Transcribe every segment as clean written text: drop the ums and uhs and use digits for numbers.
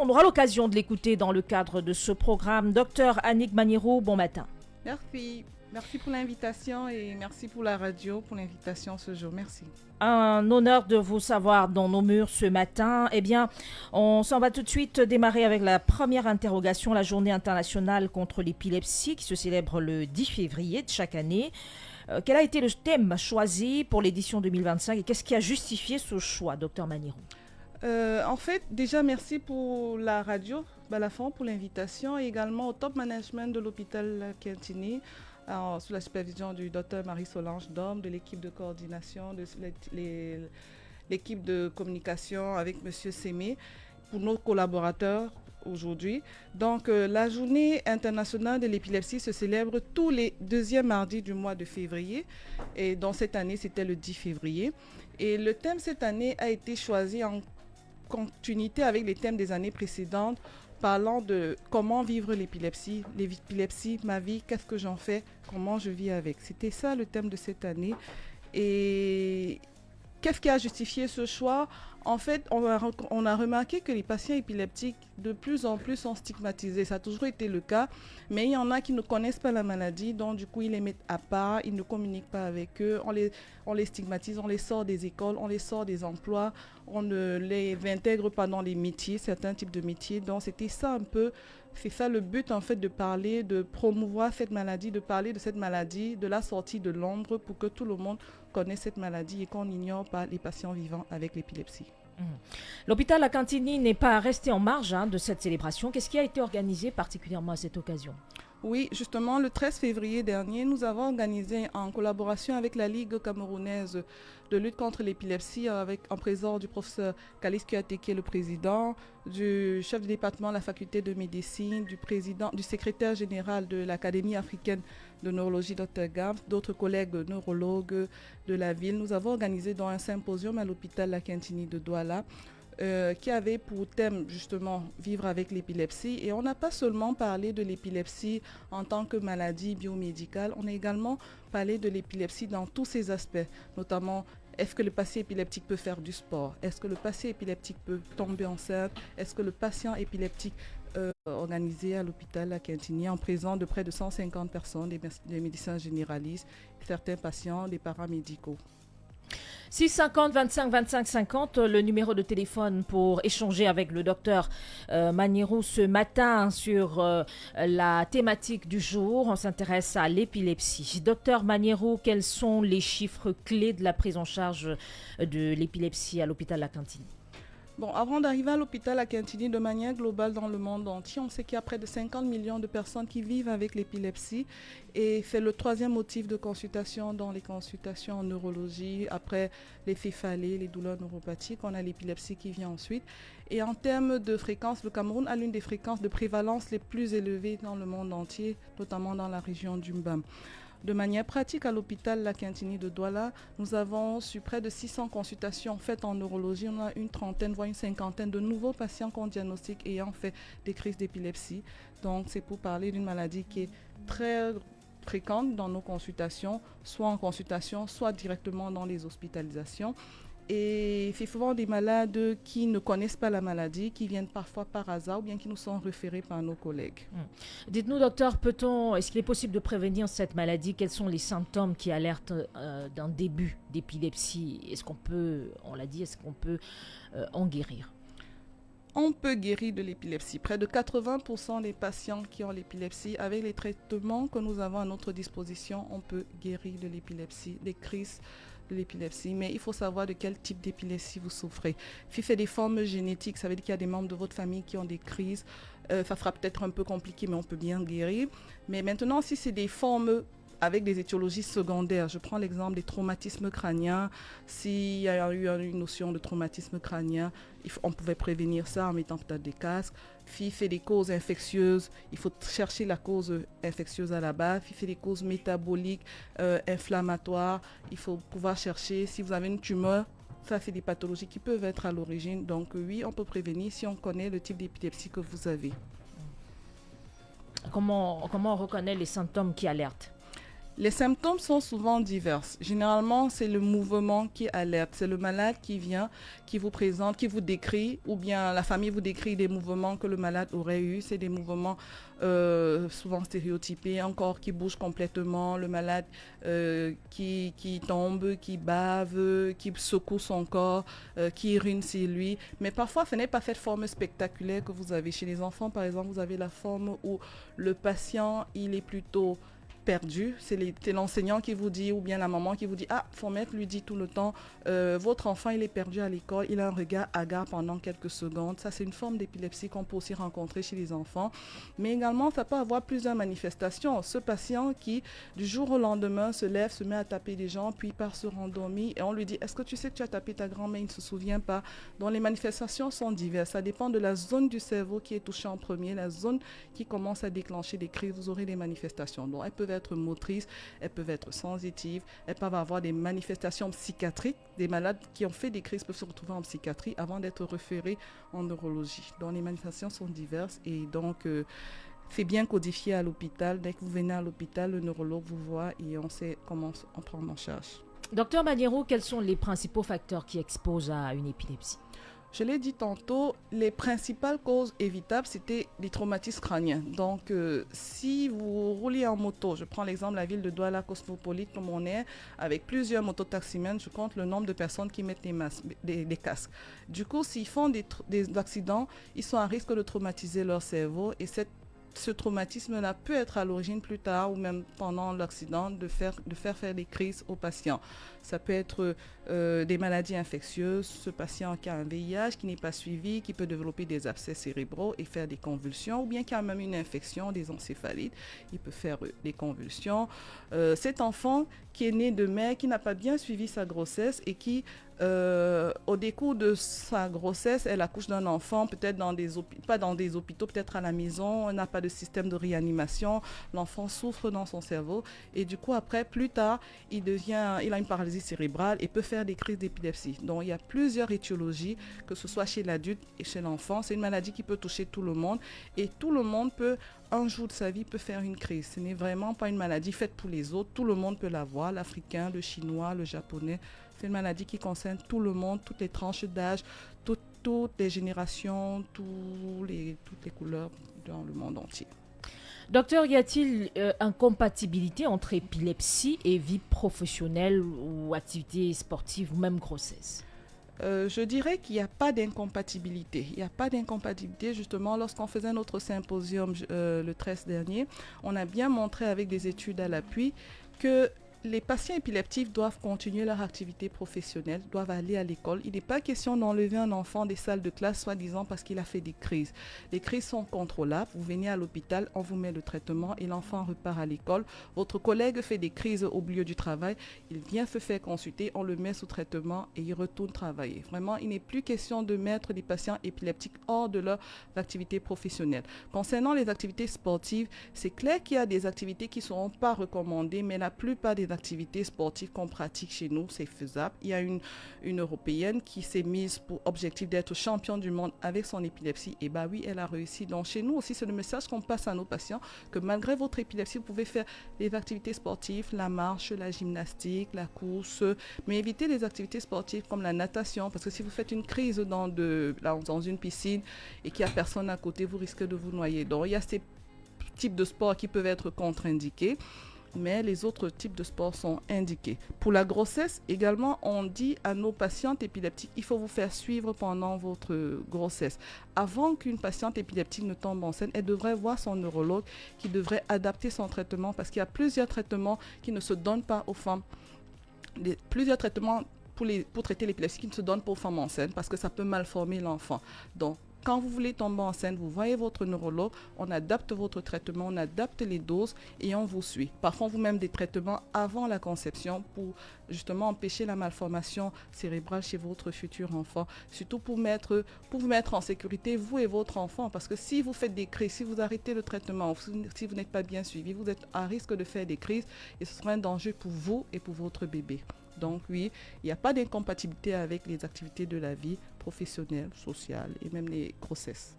On aura l'occasion de l'écouter dans le cadre de ce programme. Docteur Annick Magnéro, bon matin. Merci. Merci pour l'invitation et merci pour la radio, pour l'invitation ce jour. Merci. Un honneur de vous savoir dans nos murs ce matin. Eh bien, on s'en va tout de suite démarrer avec la première interrogation, la journée internationale contre l'épilepsie qui se célèbre le 10 février de chaque année. Quel a été le thème choisi pour l'édition 2025 et qu'est-ce qui a justifié ce choix, docteur Magnéro? En fait, déjà, merci pour la radio, Balafon, pour l'invitation et également au top management de l'hôpital Kintini, sous la supervision du docteur Marie-Solange Dom, de l'équipe de coordination, de l'équipe de communication avec monsieur Sémé, pour nos collaborateurs aujourd'hui. Donc, la journée internationale de l'épilepsie se célèbre tous les deuxièmes mardis du mois de février. Et dans cette année, c'était le 10 février. Et le thème cette année a été choisi en continuité avec les thèmes des années précédentes, parlant de comment vivre l'épilepsie, ma vie, qu'est-ce que j'en fais, comment je vis avec. C'était ça le thème de cette année. Et qu'est-ce qui a justifié ce choix? En fait, on a remarqué que les patients épileptiques de plus en plus sont stigmatisés. Ça a toujours été le cas, mais il y en a qui ne connaissent pas la maladie, donc du coup ils les mettent à part, ils ne communiquent pas avec eux, on les stigmatise, on les sort des écoles, on les sort des emplois, on ne les intègre pas dans les métiers, certains types de métiers. Donc c'était ça un peu, c'est ça le but en fait, de parler, de promouvoir cette maladie, de parler de cette maladie, de la sortie de l'ombre pour que tout le monde connaisse cette maladie et qu'on n'ignore pas les patients vivant avec l'épilepsie. L'hôpital La Cantini n'est pas resté en marge de cette célébration. Qu'est-ce qui a été organisé particulièrement à cette occasion? Oui, justement, le 13 février dernier, nous avons organisé en collaboration avec la Ligue camerounaise de lutte contre l'épilepsie, en présence du professeur Kalis Kouyaté, qui est le président, du chef de département de la faculté de médecine, du secrétaire général de l'Académie africaine de neurologie, Dr Gams, d'autres collègues neurologues de la ville. Nous avons organisé un symposium à l'hôpital La Cantini de Douala, qui avait pour thème justement vivre avec l'épilepsie. Et on n'a pas seulement parlé de l'épilepsie en tant que maladie biomédicale, on a également parlé de l'épilepsie dans tous ses aspects, notamment est-ce que le patient épileptique peut faire du sport? Est-ce que le patient épileptique peut tomber enceinte? Est-ce que le patient épileptique organisé à l'hôpital La Cantini en présence de près de 150 personnes, des médecins généralistes, certains patients, des paramédicaux. 650 25 25 50, le numéro de téléphone pour échanger avec le docteur Magnéro ce matin sur la thématique du jour. On s'intéresse à l'épilepsie. Docteur Magnéro, quels sont les chiffres clés de la prise en charge de l'épilepsie à l'hôpital La Cantini? Bon, avant d'arriver à l'hôpital La Cantini, de manière globale dans le monde entier, on sait qu'il y a près de 50 millions de personnes qui vivent avec l'épilepsie et c'est le troisième motif de consultation dans les consultations en neurologie. Après les céphalées, les douleurs neuropathiques, on a l'épilepsie qui vient ensuite. Et en termes de fréquence, le Cameroun a l'une des fréquences de prévalence les plus élevées dans le monde entier, notamment dans la région du Mbam. De manière pratique, à l'hôpital La Cantini de Douala, nous avons sur près de 600 consultations faites en neurologie. On a une trentaine, voire une cinquantaine de nouveaux patients qu'on diagnostique ayant fait des crises d'épilepsie. Donc, c'est pour parler d'une maladie qui est très fréquente dans nos consultations, soit en consultation, soit directement dans les hospitalisations. Et c'est souvent des malades qui ne connaissent pas la maladie, qui viennent parfois par hasard ou bien qui nous sont référés par nos collègues. Dites-nous, docteur, est-ce qu'il est possible de prévenir cette maladie? Quels sont les symptômes qui alertent d'un début d'épilepsie? Est-ce qu'on peut en guérir? On peut guérir de l'épilepsie. Près de 80% des patients qui ont l'épilepsie, avec les traitements que nous avons à notre disposition, on peut guérir de l'épilepsie, des crises de l'épilepsie. Mais il faut savoir de quel type d'épilepsie vous souffrez. Si c'est des formes génétiques, ça veut dire qu'il y a des membres de votre famille qui ont des crises. Ça sera peut-être un peu compliqué, mais on peut bien guérir. Mais maintenant, si c'est des formes avec des étiologies secondaires. Je prends l'exemple des traumatismes crâniens. S'il y a eu une notion de traumatisme crânien, on pouvait prévenir ça en mettant peut-être des casques. Si c'est des causes infectieuses, il faut chercher la cause infectieuse à la base. Si c'est des causes métaboliques, inflammatoires, il faut pouvoir chercher. Si vous avez une tumeur, ça, c'est des pathologies qui peuvent être à l'origine. Donc oui, on peut prévenir si on connaît le type d'épilepsie que vous avez. Comment on reconnaît les symptômes qui alertent? Les symptômes sont souvent divers. Généralement, c'est le mouvement qui alerte. C'est le malade qui vient, qui vous présente, qui vous décrit, ou bien la famille vous décrit des mouvements que le malade aurait eu. C'est des mouvements souvent stéréotypés, encore qui bougent complètement. Le malade qui tombe, qui bave, qui secoue son corps, qui urine sur lui. Mais parfois, ce n'est pas cette forme spectaculaire que vous avez chez les enfants. Par exemple, vous avez la forme où le patient, il est plutôt perdu, c'est l'enseignant qui vous dit ou bien la maman qui vous dit son maître lui dit tout le temps votre enfant il est perdu à l'école, il a un regard hagard pendant quelques secondes. Ça c'est une forme d'épilepsie qu'on peut aussi rencontrer chez les enfants, mais également ça peut avoir plusieurs manifestations. Ce patient qui du jour au lendemain se lève, se met à taper des gens puis part se rendormir et on lui dit est-ce que tu sais que tu as tapé ta grand-mère, il ne se souvient pas. Donc les manifestations sont diverses, ça dépend de la zone du cerveau qui est touchée en premier, la zone qui commence à déclencher des crises, vous aurez des manifestations. Donc elles peuvent être motrices, elles peuvent être sensitives, elles peuvent avoir des manifestations psychiatriques. Des malades qui ont fait des crises peuvent se retrouver en psychiatrie avant d'être référés en neurologie. Donc les manifestations sont diverses et donc c'est bien codifié à l'hôpital. Dès que vous venez à l'hôpital, le neurologue vous voit et on sait comment on prend en charge. Docteur Magnéro, quels sont les principaux facteurs qui exposent à une épilepsie? Je l'ai dit tantôt, les principales causes évitables, c'était les traumatismes crâniens. Donc, si vous roulez en moto, je prends l'exemple de la ville de Douala cosmopolite comme on est, avec plusieurs mototaximens, je compte le nombre de personnes qui mettent des casques. Du coup, s'ils font des accidents, ils sont à risque de traumatiser leur cerveau et ce traumatisme-là peut être à l'origine plus tard ou même pendant l'accident de faire des crises aux patients. Ça peut être des maladies infectieuses, ce patient qui a un VIH, qui n'est pas suivi, qui peut développer des abcès cérébraux et faire des convulsions, ou bien qui a même une infection, des encéphalites, il peut faire des convulsions. Cet enfant qui est né de mère, qui n'a pas bien suivi sa grossesse et qui au décours de sa grossesse, elle accouche d'un enfant, peut-être pas dans des hôpitaux, peut-être à la maison, on n'a pas de système de réanimation, l'enfant souffre dans son cerveau et du coup après, plus tard, il a une paralysie cérébrale et peut faire des crises d'épilepsie. Donc il y a plusieurs étiologies, que ce soit chez l'adulte et chez l'enfant. C'est une maladie qui peut toucher tout le monde et tout le monde peut, un jour de sa vie, peut faire une crise. Ce n'est vraiment pas une maladie faite pour les autres, tout le monde peut l'avoir, l'Africain, le Chinois, le Japonais. C'est une maladie qui concerne tout le monde, toutes les tranches d'âge, toutes les générations, toutes les couleurs dans le monde entier. Docteur, y a-t-il incompatibilité entre épilepsie et vie professionnelle ou activité sportive ou même grossesse? Je dirais qu'il n'y a pas d'incompatibilité. Il n'y a pas d'incompatibilité. Justement, lorsqu'on faisait notre symposium le 13 dernier, on a bien montré avec des études à l'appui que les patients épileptiques doivent continuer leur activité professionnelle, doivent aller à l'école. Il n'est pas question d'enlever un enfant des salles de classe, soi-disant parce qu'il a fait des crises. Les crises sont contrôlables. Vous venez à l'hôpital, on vous met le traitement et l'enfant repart à l'école. Votre collègue fait des crises au milieu du travail. Il vient se faire consulter, on le met sous traitement et il retourne travailler. Vraiment, il n'est plus question de mettre les patients épileptiques hors de leur activité professionnelle. Concernant les activités sportives, c'est clair qu'il y a des activités qui ne seront pas recommandées, mais la plupart des activités sportives qu'on pratique chez nous, c'est faisable. Il y a une Européenne qui s'est mise pour objectif d'être championne du monde avec son épilepsie. Et bah oui, elle a réussi. Donc chez nous aussi, c'est le message qu'on passe à nos patients, que malgré votre épilepsie, vous pouvez faire des activités sportives, la marche, la gymnastique, la course, mais évitez les activités sportives comme la natation, parce que si vous faites une crise dans une piscine et qu'il n'y a personne à côté, vous risquez de vous noyer. Donc il y a ces types de sports qui peuvent être contre-indiqués, mais les autres types de sports sont indiqués. Pour la grossesse, également, on dit à nos patientes épileptiques, il faut vous faire suivre pendant votre grossesse. Avant qu'une patiente épileptique ne tombe enceinte, elle devrait voir son neurologue qui devrait adapter son traitement parce qu'il y a plusieurs traitements qui ne se donnent pas aux femmes. Plusieurs traitements pour traiter l'épilepsie qui ne se donnent pas aux femmes enceintes parce que ça peut malformer l'enfant. Donc, quand vous voulez tomber enceinte, vous voyez votre neurologue, on adapte votre traitement, on adapte les doses et on vous suit. Parfois, on vous met des traitements avant la conception pour justement empêcher la malformation cérébrale chez votre futur enfant. Surtout pour vous mettre en sécurité, vous et votre enfant. Parce que si vous faites des crises, si vous arrêtez le traitement, si vous n'êtes pas bien suivi, vous êtes à risque de faire des crises et ce sera un danger pour vous et pour votre bébé. Donc oui, il n'y a pas d'incompatibilité avec les activités de la vie professionnelle, sociale et même les grossesses.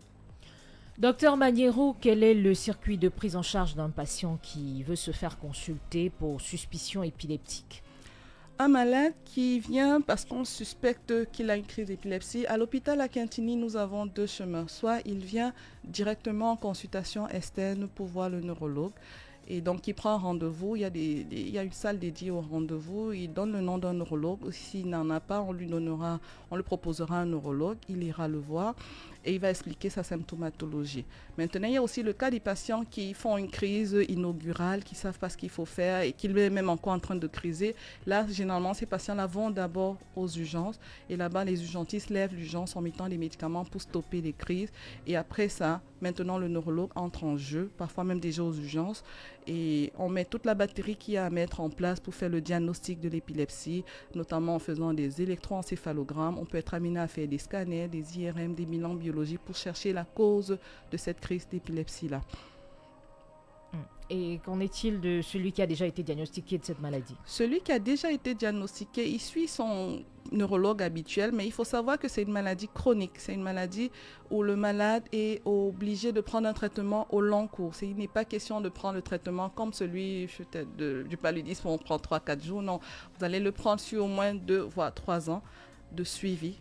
Docteur Magnéro, quel est le circuit de prise en charge d'un patient qui veut se faire consulter pour suspicion épileptique? Un malade qui vient parce qu'on suspecte qu'il a une crise d'épilepsie, à l'hôpital à Quintigny, nous avons deux chemins. Soit il vient directement en consultation externe pour voir le neurologue. Et donc, il prend un rendez-vous. Il y a une salle dédiée au rendez-vous. Il donne le nom d'un neurologue. S'il n'en a pas, on lui proposera un neurologue. Il ira le voir et il va expliquer sa symptomatologie. Maintenant, il y a aussi le cas des patients qui font une crise inaugurale, qui ne savent pas ce qu'il faut faire et qui sont même encore en train de criser. Là, généralement, ces patients-là vont d'abord aux urgences. Et là-bas, les urgentistes lèvent l'urgence en mettant des médicaments pour stopper les crises. Et après ça, maintenant, le neurologue entre en jeu, parfois même déjà aux urgences. Et on met toute la batterie qu'il y a à mettre en place pour faire le diagnostic de l'épilepsie, notamment en faisant des électroencéphalogrammes. On peut être amené à faire des scanners, des IRM, des bilans biologiques pour chercher la cause de cette crise d'épilepsie-là. Et qu'en est-il de celui qui a déjà été diagnostiqué de cette maladie? Celui qui a déjà été diagnostiqué, il suit son neurologue habituel, mais il faut savoir que c'est une maladie chronique. C'est une maladie où le malade est obligé de prendre un traitement au long cours. Il n'est pas question de prendre le traitement comme celui du paludisme où on prend 3-4 jours. Non, vous allez le prendre sur au moins 2 voire 3 ans de suivi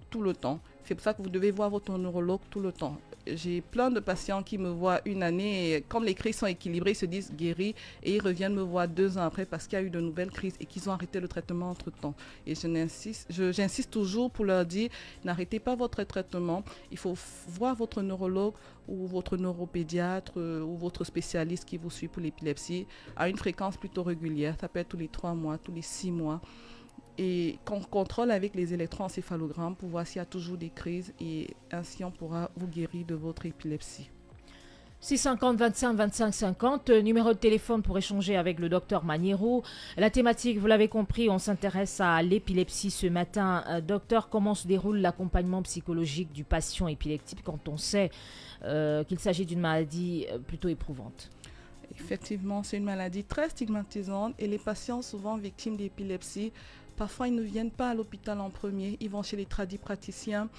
tout le temps. C'est pour ça que vous devez voir votre neurologue tout le temps. J'ai plein de patients qui me voient une année et comme les crises sont équilibrées, ils se disent guéris et ils reviennent me voir 2 ans après parce qu'il y a eu de nouvelles crises et qu'ils ont arrêté le traitement entre-temps. Et j'insiste toujours pour leur dire, n'arrêtez pas votre traitement. Il faut voir votre neurologue ou votre neuropédiatre ou votre spécialiste qui vous suit pour l'épilepsie à une fréquence plutôt régulière. Ça peut être tous les 3 mois, tous les 6 mois. Et qu'on contrôle avec les électroencéphalogrammes pour voir s'il y a toujours des crises et ainsi on pourra vous guérir de votre épilepsie. 650 25 25 50, numéro de téléphone pour échanger avec le docteur Magnéro. La thématique, vous l'avez compris, on s'intéresse à l'épilepsie ce matin. Docteur, comment se déroule l'accompagnement psychologique du patient épileptique quand on sait qu'il s'agit d'une maladie plutôt éprouvante? Effectivement, c'est une maladie très stigmatisante et les patients souvent victimes d'épilepsie, parfois ils ne viennent pas à l'hôpital en premier, ils vont chez les tradipraticiens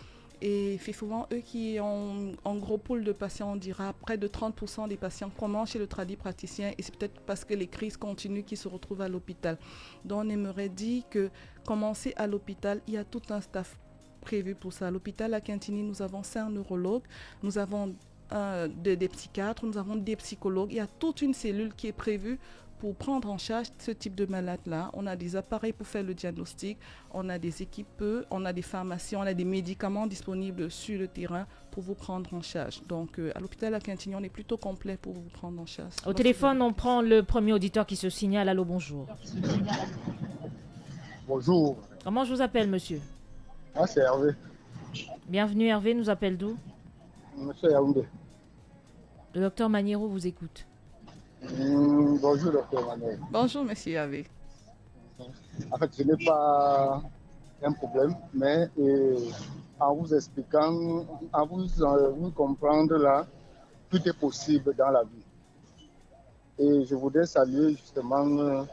et c'est souvent eux qui ont un gros pool de patients, on dira près de 30% des patients commencent chez le tradipraticien et c'est peut-être parce que les crises continuent qu'ils se retrouvent à l'hôpital. Donc on aimerait dire que commencer à l'hôpital, il y a tout un staff prévu pour ça. À l'hôpital à Quintigny, nous avons 5 neurologues, nous avons des psychiatres, nous avons des psychologues. Il y a toute une cellule qui est prévue pour prendre en charge ce type de malade-là. On a des appareils pour faire le diagnostic, on a des équipes, on a des pharmacies, on a des médicaments disponibles sur le terrain pour vous prendre en charge. Donc à l'hôpital à Quintigny, on est plutôt complet pour vous prendre en charge. Au téléphone, on prend le premier auditeur qui se signale. Allô, bonjour. Bonjour. Comment je vous appelle, monsieur? Ah, c'est Hervé. Bienvenue, Hervé. Nous appelle d'où? Monsieur Yaoundé. Le docteur Magnéro vous écoute. Bonjour, docteur Manuel. Bonjour, monsieur Hervé. En fait, ce n'est pas un problème, mais en vous expliquant, en vous comprendre là, tout est possible dans la vie. Et je voudrais saluer justement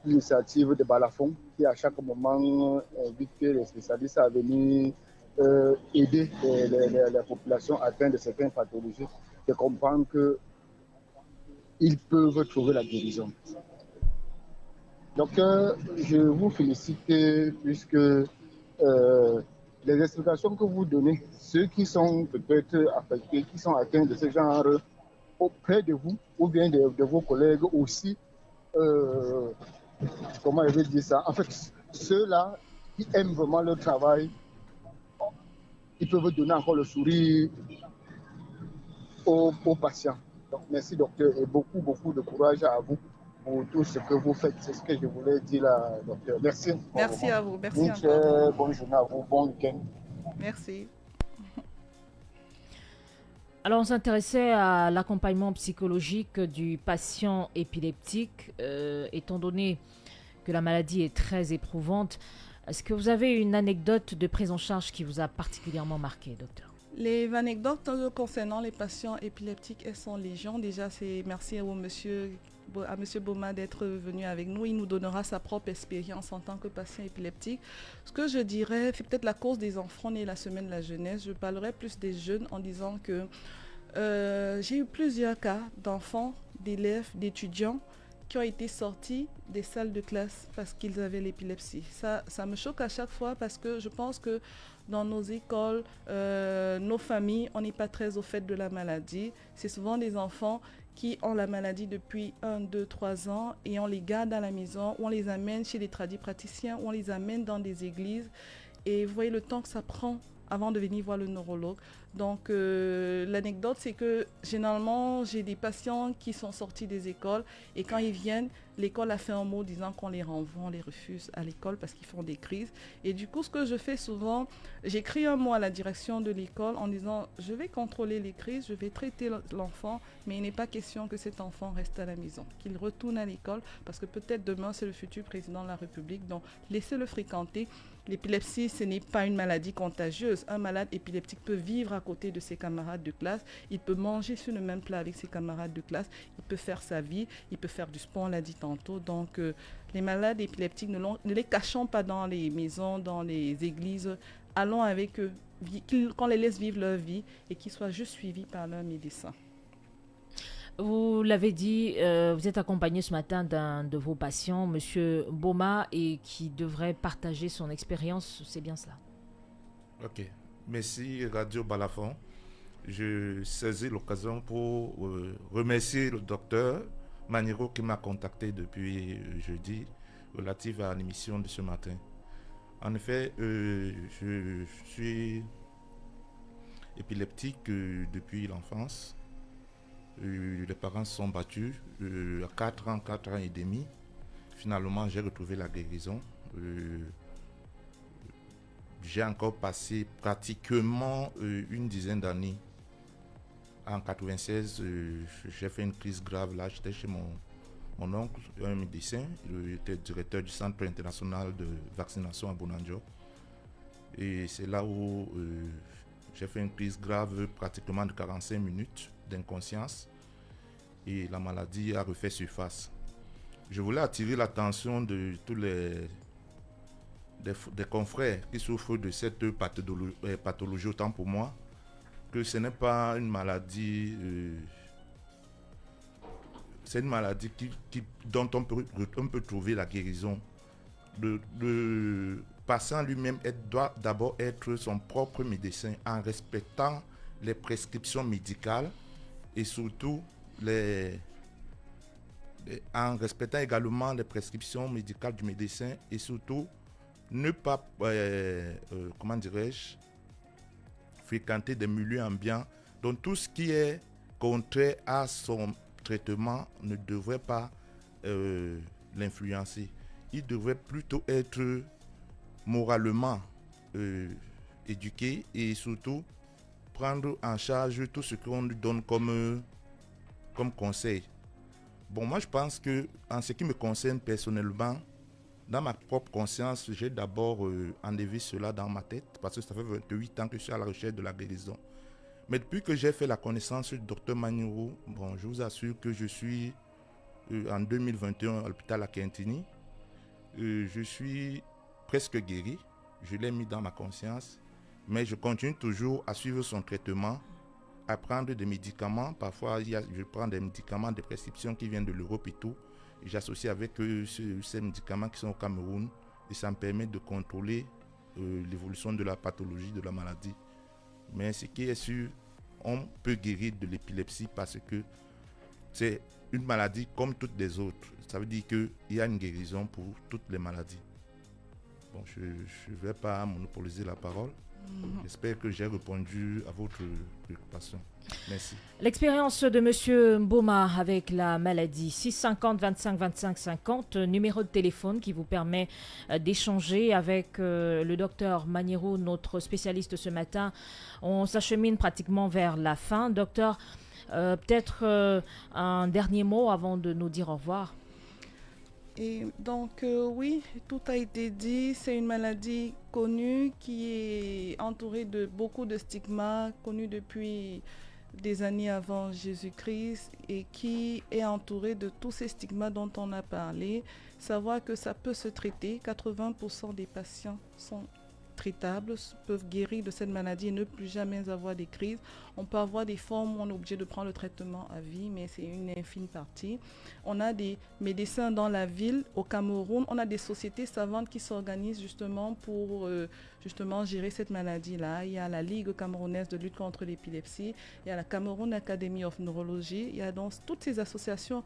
l'initiative de Balafon qui à chaque moment invite les spécialistes à venir aider les populations atteintes de certaines pathologies, de comprendre qu'ils peuvent trouver la guérison. Donc, je vous félicite puisque les explications que vous donnez, ceux qui sont peut-être affectés, qui sont atteints de ce genre auprès de vous ou bien de vos collègues aussi, comment je vais dire ça? En fait, ceux-là qui aiment vraiment leur travail, ils peuvent donner encore le sourire aux patients. Donc, merci docteur et beaucoup de courage à vous pour tout ce que vous faites. C'est ce que je voulais dire là, docteur. Merci. Merci à vous. Merci encore. Bonne journée à vous. Bon week-end. Merci. Alors, on s'intéressait à l'accompagnement psychologique du patient épileptique, étant donné que la maladie est très éprouvante. Est-ce que vous avez une anecdote de prise en charge qui vous a particulièrement marqué, docteur? Les anecdotes concernant les patients épileptiques, elles sont légion. Déjà, c'est merci au monsieur à M. Boma d'être venu avec nous. Il nous donnera sa propre expérience en tant que patient épileptique. Ce que je dirais, c'est peut-être la cause des enfants nés la semaine de la jeunesse. Je parlerai plus des jeunes en disant que j'ai eu plusieurs cas d'enfants, d'élèves, d'étudiants qui ont été sortis des salles de classe parce qu'ils avaient l'épilepsie. Ça me choque à chaque fois parce que je pense que dans nos écoles, nos familles, on n'est pas très au fait de la maladie. C'est souvent des enfants qui ont la maladie depuis 1, 2, 3 ans et on les garde à la maison, ou on les amène chez des tradipraticiens, ou on les amène dans des églises. Et vous voyez le temps que ça prend avant de venir voir le neurologue. Donc, l'anecdote, c'est que généralement, j'ai des patients qui sont sortis des écoles et quand ils viennent, l'école a fait un mot disant qu'on les renvoie, on les refuse à l'école parce qu'ils font des crises. Et du coup, ce que je fais souvent, j'écris un mot à la direction de l'école en disant « Je vais contrôler les crises, je vais traiter l'enfant, mais il n'est pas question que cet enfant reste à la maison, qu'il retourne à l'école parce que peut-être demain, c'est le futur président de la République. Donc, laissez-le fréquenter. » L'épilepsie, ce n'est pas une maladie contagieuse. Un malade épileptique peut vivre à côté de ses camarades de classe. Il peut manger sur le même plat avec ses camarades de classe. Il peut faire sa vie. Il peut faire du sport, on l'a dit tantôt. Donc, les malades épileptiques, ne les cachons pas dans les maisons, dans les églises. Allons avec eux, qu'on les laisse vivre leur vie et qu'ils soient juste suivis par leur médecin. Vous l'avez dit, vous êtes accompagné ce matin d'un de vos patients, Monsieur Boma, et qui devrait partager son expérience, c'est bien cela. Ok, merci Radio Balafon. Je saisis l'occasion pour remercier le docteur Maniro qui m'a contacté depuis jeudi relative à l'émission de ce matin. En effet, je suis épileptique depuis l'enfance. Les parents se sont battus à 4 ans et demi. Finalement, j'ai retrouvé la guérison. J'ai encore passé pratiquement une dizaine d'années. En 96, j'ai fait une crise grave. Là, j'étais chez mon oncle, un médecin. Il était directeur du Centre international de vaccination à Bonanjo. Et c'est là où j'ai fait une crise grave, pratiquement de 45 minutes d'inconscience. Et la maladie a refait surface. Je voulais attirer l'attention de tous des confrères qui souffrent de cette pathologie, autant pour moi, que ce n'est pas une maladie, c'est une maladie dont on peut trouver la guérison. Le patient lui-même doit d'abord être son propre médecin en respectant les prescriptions médicales et surtout en respectant également les prescriptions médicales du médecin et surtout ne pas, fréquenter des milieux ambiants. Donc tout ce qui est contraire à son traitement ne devrait pas l'influencer. Il devrait plutôt être moralement éduqué et surtout prendre en charge tout ce qu'on lui donne comme conseil. Bon, moi je pense que en ce qui me concerne personnellement, dans ma propre conscience, j'ai d'abord enlevé cela dans ma tête parce que ça fait 28 ans que je suis à la recherche de la guérison. Mais depuis que j'ai fait la connaissance du docteur Maniro, bon, je vous assure que je suis en 2021 à l'hôpital à Quintini. Je suis presque guéri, je l'ai mis dans ma conscience, mais je continue toujours à suivre son traitement, à prendre des médicaments. Parfois, je prends des médicaments, des prescriptions qui viennent de l'Europe et tout. Et j'associe avec ces médicaments qui sont au Cameroun et ça me permet de contrôler l'évolution de la pathologie, de la maladie. Mais ce qui est sûr, on peut guérir de l'épilepsie parce que c'est une maladie comme toutes les autres. Ça veut dire qu'il y a une guérison pour toutes les maladies. Bon, je ne vais pas monopoliser la parole. J'espère que j'ai répondu à votre préoccupation. Merci. L'expérience de M. Boma avec la maladie 650 25 25 50, numéro de téléphone qui vous permet d'échanger avec le docteur Maniro, notre spécialiste ce matin. On s'achemine pratiquement vers la fin. Docteur, peut-être un dernier mot avant de nous dire au revoir. Et donc, oui, tout a été dit. C'est une maladie connue qui est entourée de beaucoup de stigmas, connue depuis des années avant Jésus-Christ et qui est entouré de tous ces stigmates dont on a parlé, savoir que ça peut se traiter. 80% des patients sont traitables, peuvent guérir de cette maladie et ne plus jamais avoir des crises. On peut avoir des formes où on est obligé de prendre le traitement à vie, mais c'est une infime partie. On a des médecins dans la ville. Au Cameroun, on a des sociétés savantes qui s'organisent justement pour justement gérer cette maladie-là. Il y a la Ligue camerounaise de lutte contre l'épilepsie, il y a la Cameroun Academy of Neurology, il y a donc toutes ces associations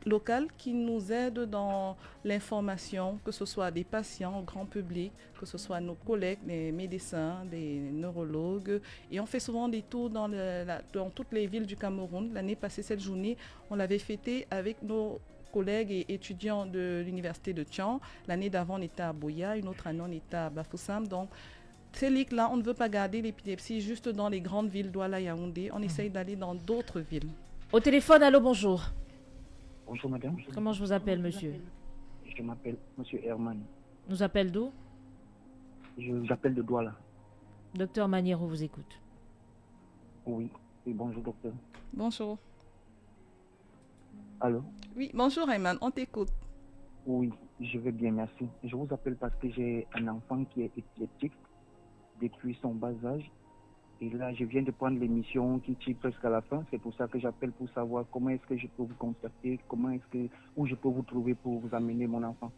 locales qui nous aident dans l'information, que ce soit des patients, au grand public, que ce soit nos collègues, des médecins, des neurologues. Et on fait souvent des tours dans toutes les villes du Cameroun. L'année passée, cette journée, on l'avait fêtée avec nos collègues et étudiants de l'université de Tian. L'année d'avant, on était à Boya, une autre année, on était à Bafoussam. Donc, ces ligues-là, on ne veut pas garder l'épilepsie juste dans les grandes villes, Douala, Yaoundé. On essaye d'aller dans d'autres villes. Au téléphone, allô, bonjour. Bonjour madame. Comment je vous appelle, monsieur? Je m'appelle monsieur Herman. Nous appelle d'où? Je vous appelle de Douala. Docteur Maniero vous écoute. Oui, bonjour docteur. Bonjour. Allô? Oui, bonjour Ayman, on t'écoute. Oui, je vais bien, merci. Je vous appelle parce que j'ai un enfant qui est épileptique depuis son bas âge. Et là, je viens de prendre l'émission qui tire presque à la fin. C'est pour ça que j'appelle pour savoir comment est-ce que je peux vous contacter, où je peux vous trouver pour vous amener mon enfant.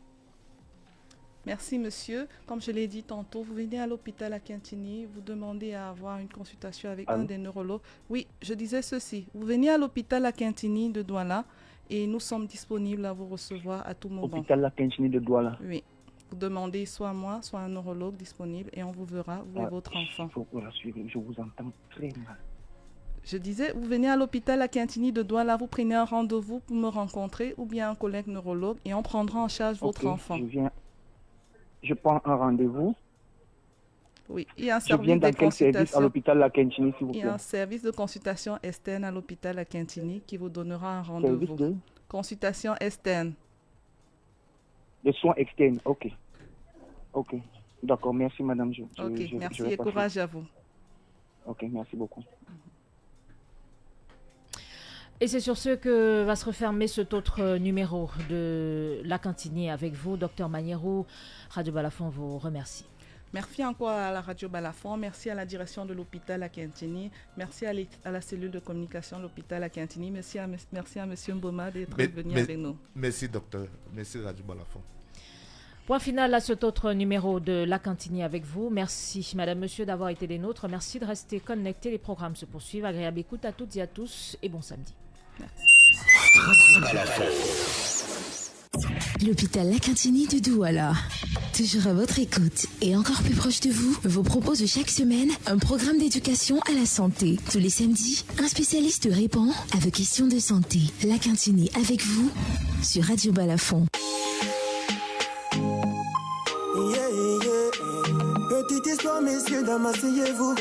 Merci monsieur. Comme je l'ai dit tantôt, vous venez à l'hôpital à Quintini, vous demandez à avoir une consultation avec un des neurologues. Oui, je disais ceci. Vous venez à l'hôpital à Quintini de Douala et nous sommes disponibles à vous recevoir à tout moment. Hôpital à Quintini de Douala. Oui. Vous demandez soit moi, soit un neurologue disponible et on vous verra, vous et votre enfant. Il faut vous rassurer, je vous entends très mal. Je disais, vous venez à l'hôpital à Quintini de Douala, vous prenez un rendez-vous pour me rencontrer ou bien un collègue neurologue et on prendra en charge votre enfant. Je prends un rendez-vous. Oui, il y a un service de consultation à l'hôpital à Quintini, s'il vous plaît. Il y a un service de consultation externe à l'hôpital à Quintini qui vous donnera un rendez-vous. Consultation externe. Des soins externes, ok. Ok, d'accord, merci madame. Merci et courage à vous. Ok, merci beaucoup. Et c'est sur ce que va se refermer cet autre numéro de La Cantinier avec vous, docteur Maniero. Radio Balafon vous remercie. Merci encore à la Radio Balafon, merci à la direction de l'hôpital à Quintini, merci à la cellule de communication de l'hôpital à Quintini, merci à M. Mboma d'être venu avec nous. Merci docteur, merci Radio Balafon. Point final à cet autre numéro de La Cantinier avec vous. Merci madame, monsieur d'avoir été des nôtres. Merci de rester connectés, les programmes se poursuivent. Agréable écoute à toutes et à tous et bon samedi. Merci. L'hôpital La Cantini de Douala. Toujours à votre écoute et encore plus proche de vous propose chaque semaine un programme d'éducation à la santé. Tous les samedis, un spécialiste répond à vos questions de santé. La Cantini avec vous sur Radio Balafon. Petite histoire, messieurs, dames, asseyez-vous.